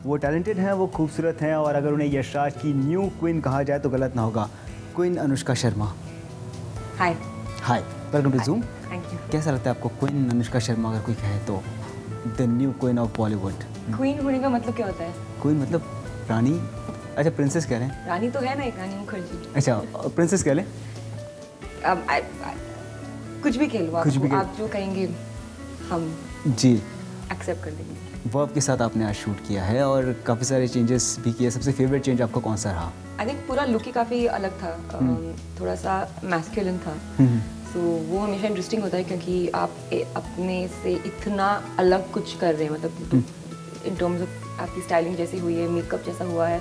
वो टैलेंटेड हैं, वो खूबसूरत हैं और अगर उन्हें यशराज की न्यू क्वीन कहा जाए तो गलत ना होगा। Queen Anushka Sharma. Hi. Hi, welcome to Zoom. Thank you. कैसा लगता है आपको क्वीन अनुष्का शर्मा अगर कोई कहे तो? The new queen of Bollywood. Queen होने का मतलब क्या होता है? क्वीन मतलब रानी। अच्छा, प्रिंसेस कह रहे हैं? रानी तो है ना, एक रानी मुखर्जी। अच्छा, प्रिंसेस कह लें? अब कुछ भी खेल लो, कुछ भी आप जो कहेंगे हम जी एक्सेप्ट कर देंगे। वर्ब के साथ आपने आज शूट किया है और काफ़ी सारे चेंजेस भी किए। सबसे फेवरेट चेंज आपका कौन सा रहा? आई थिंक पूरा लुक ही काफ़ी अलग था, थोड़ा सा मैस्कुलिन था। सो वो हमेशा इंटरेस्टिंग होता है क्योंकि आप अपने से इतना अलग कुछ कर रहे हैं, मतलब इन टर्म्स ऑफ आपकी स्टाइलिंग जैसी हुई है, मेकअप जैसा हुआ है,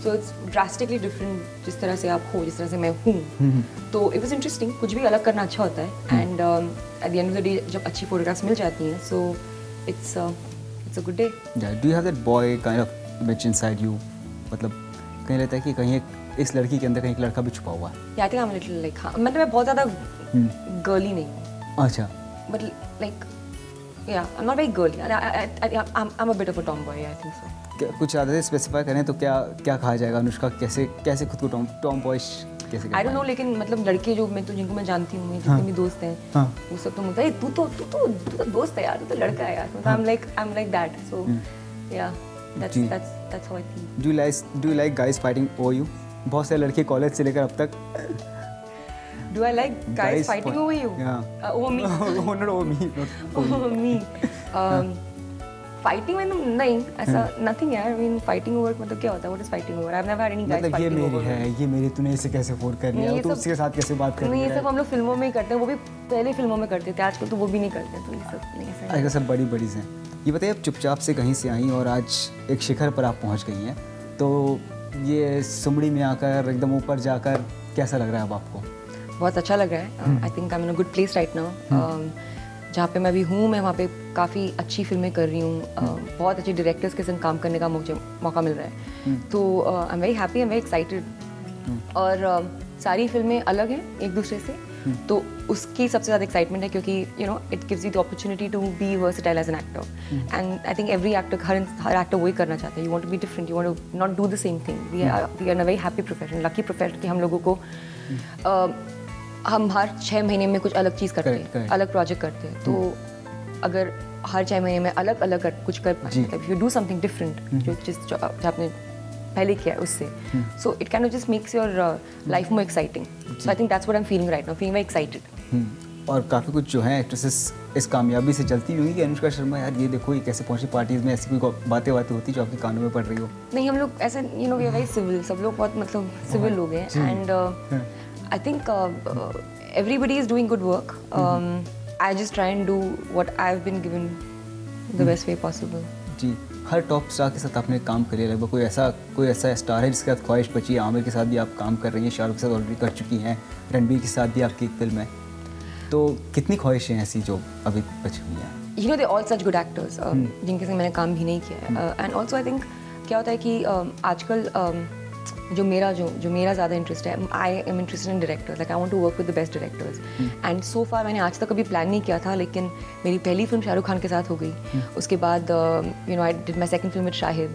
सो इट्स ड्रास्टिकली डिफरेंट जिस तरह से आप हो, जिस तरह से मैं हूँ। तो इट वाज इंटरेस्टिंग। कुछ भी अलग करना अच्छा होता है and at the end of the day जब अच्छी फोटोग्राफ्स मिल जाती हैं, so it's a good day. Do you have that boy kind of image inside you? मतलब कहीं लगता है कि कहीं इस लड़की के अंदर कहीं एक लड़का भी छुपा हुआ है? या I think I am little like, हाँ, मतलब मैं बहुत ज़्यादा गर्ली नहीं हूँ। अच्छा, बट लाइक या I am not very girly, I am a bit of a Tom boy, I think so. कुछ आदतें स्पेसिफाई करें तो क्या क्या कहा जाएगा? अनुष्का कैसे खुद को टॉम बॉयश कैसे? आई डोंट नो, लेकिन मतलब लड़के जो जिनको मैं जानती हूँ, मेरे जितने भी दोस्त हैं, वो सब तो मुझे तू तो दोस्त है यार, तू तो लड़का है यार, मतलब आई एम लाइक दैट। सो या that's how I think. Do you like guys fighting over you? बहुत सारे लड़के कॉलेज से लेकर अब तक। Do I like guys fighting over you? Yeah. Over me? Oh, not over me. Over me. Fighting मतलब नहीं, ऐसा nothing यार। I mean fighting over मतलब क्या होता है? What is fighting over? I've never had any guys fighting over. मतलब ये मेरी तूने इसे कैसे अफोर्ड कर लिया? तो उसके साथ कैसे बात कर रही है? नहीं, ये सब हम लोग फिल्मों में ही करते हैं, वो भी पहले फिल्मों में करते थे, आजकल तो वो भी नहीं करते, तो ये सब नहीं ऐसा। आजकल सब बड़ी हैं। ये बताइए, आप चुपचाप से कहीं से आई और आज एक शिखर पर आप पहुंच गई हैं, तो ये सुमड़ी में आकर एकदम ऊपर जाकर कैसा लग रहा है अब आपको? बहुत अच्छा लग रहा है। I think I am in a good place right now. जहाँ पे मैं अभी हूँ, मैं वहाँ पे काफ़ी अच्छी फिल्में कर रही हूँ, बहुत अच्छे डायरेक्टर्स के संग काम करने का मुझे मौका मिल रहा है, तो I am very happy, I am very excited. और सारी फिल्में अलग हैं एक दूसरे से, तो उसकी सबसे ज़्यादा एक्साइटमेंट है क्योंकि you know it gives you the opportunity to be versatile as an actor, and I think every actor, हर एक्टर वही करना चाहता है। You want to be different, you want to not do the same thing. We are in a very happy profession, lucky profession कि हम लोगों को हम हर 6 महीने में कुछ अलग चीज़ करते हैं, अलग प्रोजेक्ट करते हैं। तो अगर हर 6 महीने में अलग अलग कुछ कर पाए, if you do something different जो आपने पहले किया है उससे, so it can just makes your life more exciting. So I think that's what I am feeling right now, feeling very excited. और काफ़ी कुछ जो है एक्ट्रेसेस इस कामयाबी से चलती हुई कि अनुष्का शर्मा यार ये देखो ये कैसे पहुंची पार्टीज में, ऐसी कोई बातें होती जो आपके कानों में पड़ रही हो? नहीं, हम लोग ऐसे you know we are very civil, सब लोग बहुत मतलब सिविल लोग हैं, and I think everybody is doing good work. I just try and do what I've been given the best way possible. जी, हर टॉप स्टार के साथ आपने काम करिए लगभग, कोई ऐसा स्टार है जिसके साथ ख्वाहिश बची है? आमिर के साथ भी आप काम कर रही हैं, शाहरुख के साथ ऑलरेडी कर चुकी हैं, रणबीर के साथ भी आपकी एक फिल्म है, तो कितनी ख्वाहिशें ऐसी जो अभी बची हुई हैं? You know they're all such good actors, जिनके संग मैंने काम भी नहीं किया है, and also I think क्या होता है कि आजकल जो मेरा ज़्यादा इंटरेस्ट है, I am interested in directors, like I want to work with the best directors, and so far मैंने आज तक कभी प्लान नहीं किया था, लेकिन मेरी पहली फिल्म शाहरुख खान के साथ हो गई। उसके बाद you know I did my second film with Shahid,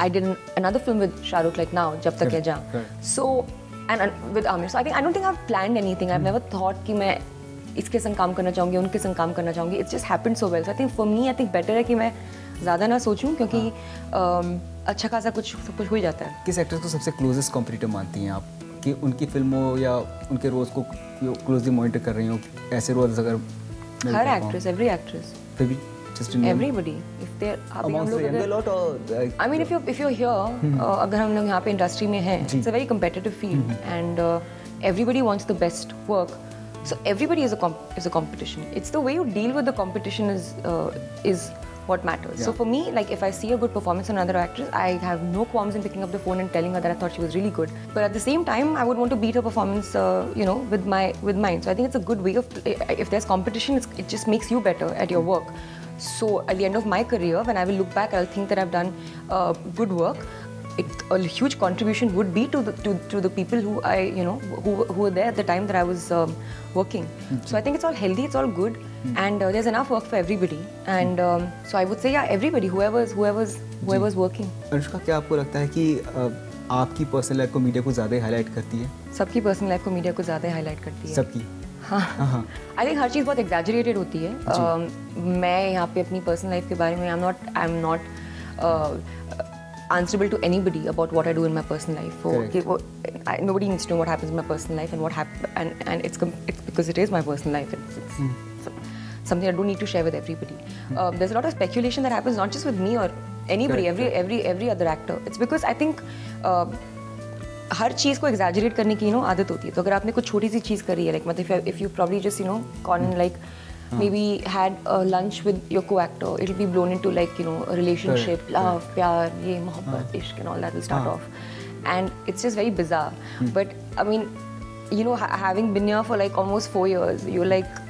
I did another film with Shahrukh like now, जब तक है जा, so and with Aamir. So I don't think I have planned anything, I have never thought कि मैं इसके संग काम करना चाहूँगी, उनके संग काम करना चाहूँगी। It's just happened so well. So I think for me, I think better है कि मैं ज़्यादा ना सोचूं, क्योंकि अच्छा खासा सब कुछ हो ही जाता है। किस एक्टर्स को सबसे क्लोजेस्ट कॉम्पिटिटर मानती हैं आप कि उनकी फिल्मों या उनके रोल्स को क्लोजली मॉनिटर कर रही हो? ऐसे रोल्स अगर हर एक्ट्रेस, एवरी एक्ट्रेस, फिर भी just in everybody, if they हम लोग, I mean if you here, अगर हम लोग यहाँ पे इंडस्ट्री में हैं, it's a very competitive field, and everybody wants the best work, so everybody is a competition. It's the way you deal with the competition is what matters. So for me, like if I see a good performance in another actress, I have no qualms in picking up the phone and telling her that I thought she was really good. But at the same time, I would want to beat her performance, you know, with mine. So I think it's a good way of, if there's competition, it just makes you better at your work. So at the end of my career, when I will look back, I'll think that I've done good work. a huge contribution would be to the people who who were there at the time that I was working. So I think it's all healthy, it's all good, and there's enough work for everybody. And so I would say, yeah, everybody, whoever's working. Anushka, क्या आपको लगता है कि आपकी personal life को media को ज़्यादा highlight करती है? सबकी पर्सनल लाइफ को मीडिया को ज़्यादा हाईलाइट करती है। सबकी? हाँ, आई थिंक हर चीज़ बहुत एग्जैजरेटेड होती है। मैं यहाँ पे अपनी पर्सनल लाइफ के बारे में I am not answerable to anybody about what I do in my personal life. Nobody needs to know what happens in my personal life and it's because it is my personal life. It's something I don't need to share with everybody. There's a lot of speculation that happens not just with me or anybody, every other actor. It's because I think हर चीज़ को exaggerate करने की आदत होती है। तो अगर आपने कुछ छोटी सी चीज़ करी है, like मतलब if you probably just gone like maybe had a lunch with your co-actor, it'll be blown into like a relationship, love, pyar, ye mohabbat, ishq and all that will start off, and it's just very bizarre. But I mean, having been here for like almost 4 years, you're like,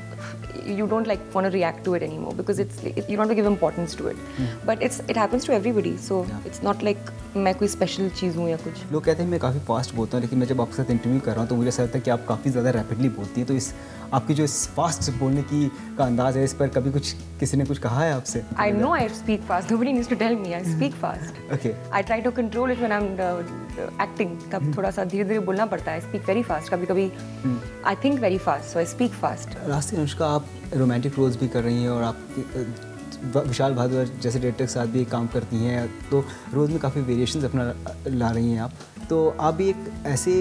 you don't like want to react to it anymore because you don't have to give importance to it. But it happens to everybody, so it's not like मैं कोई special चीज़ हूँ या कुछ। लोग कहते हैं मैं काफ़ी फास्ट बोलता हूँ, लेकिन मैं जब आपके साथ इंटरव्यू कर रहा हूँ तो मुझे ऐसा लगता है कि आप काफ़ी ज़्यादा रैपिडली बोलती हैं। तो इस आपकी जो फास्ट बोलने की का अंदाज़ है, इस पर कभी कुछ किसी ने कुछ कहा है आपसे? I know I speak fast. Nobody needs to tell me. I speak fast. Okay. I try to control it when I'm acting. तब थोड़ा सा धीरे-धीरे बोलना पड़ता है. I speak very fast. कभी-कभी I think very fast, so I speak fast. रास्ते अनुष्का, आप रोमांटिक रोल्स भी कर रही हैं और आप विशाल भारद्वाज जैसे डायरेक्टर के साथ भी काम करती हैं, तो रोज़ में काफ़ी वेरिएशंस अपना ला रही हैं आप। तो आप भी एक ऐसे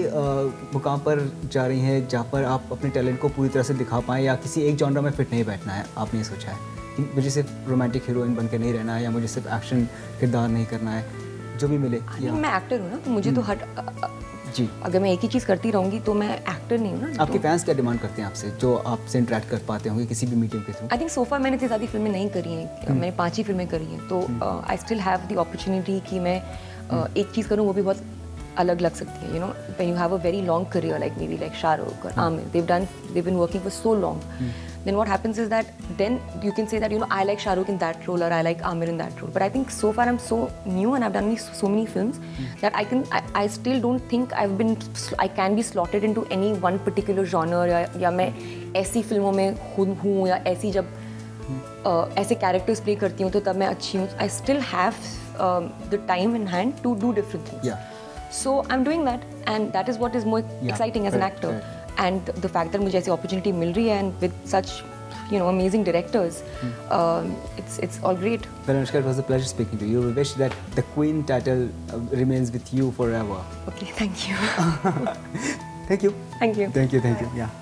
मुकाम पर जा रही हैं जहाँ पर आप अपने टैलेंट को पूरी तरह से दिखा पाएँ, या किसी एक जॉनर में फिट नहीं बैठना है, आपने ये सोचा है कि मुझे सिर्फ रोमांटिक हीरोइन बन के नहीं रहना है, या मुझे सिर्फ एक्शन किरदार नहीं करना है, जो भी मिले? मैं एक्टर हूँ ना, तो मुझे तो जी, अगर मैं एक ही चीज़ करती रहूँगी तो मैं एक्टर नहीं हूँ ना। आपके फैंस क्या डिमांड करते हैं आपसे, जो आपसे इंटरेक्ट कर पाते होंगे किसी भी मीडियम के थ्रू? आई थिंक सोफा मैंने इतनी ज़्यादा फिल्में नहीं करी हैं, मैंने 5 ही फिल्में करी हैं, तो I still have the opportunity कि मैं एक चीज़ करूँ वो भी बहुत अलग लग सकती है। When you have a very long career like may be like Shahrukh और Aamir, they've been working for so long. Then what happens is that then you can say that I like Shahrukh in that role or I like Amir in that role. But I think so far I'm so new and I've done so many films that I still don't think I can be slotted into any one particular genre, या मैं ऐसी फिल्मों में हूँ या ऐसी जब ऐसे कैरेक्टर्स प्ले करती हूँ तो तब मैं अच्छी हूँ. I still have the time in hand to do different things. Yeah. So I'm doing that, and that is what is more exciting as an actor. And the fact that मुझे ऐसी opportunity मिल रही है and with such amazing directors, it's all great. Well, Anushka, it was a pleasure speaking to you. We wish that the Queen title remains with you forever. Okay, thank you. Thank you. Thank you. Thank you. Thank you. Yeah.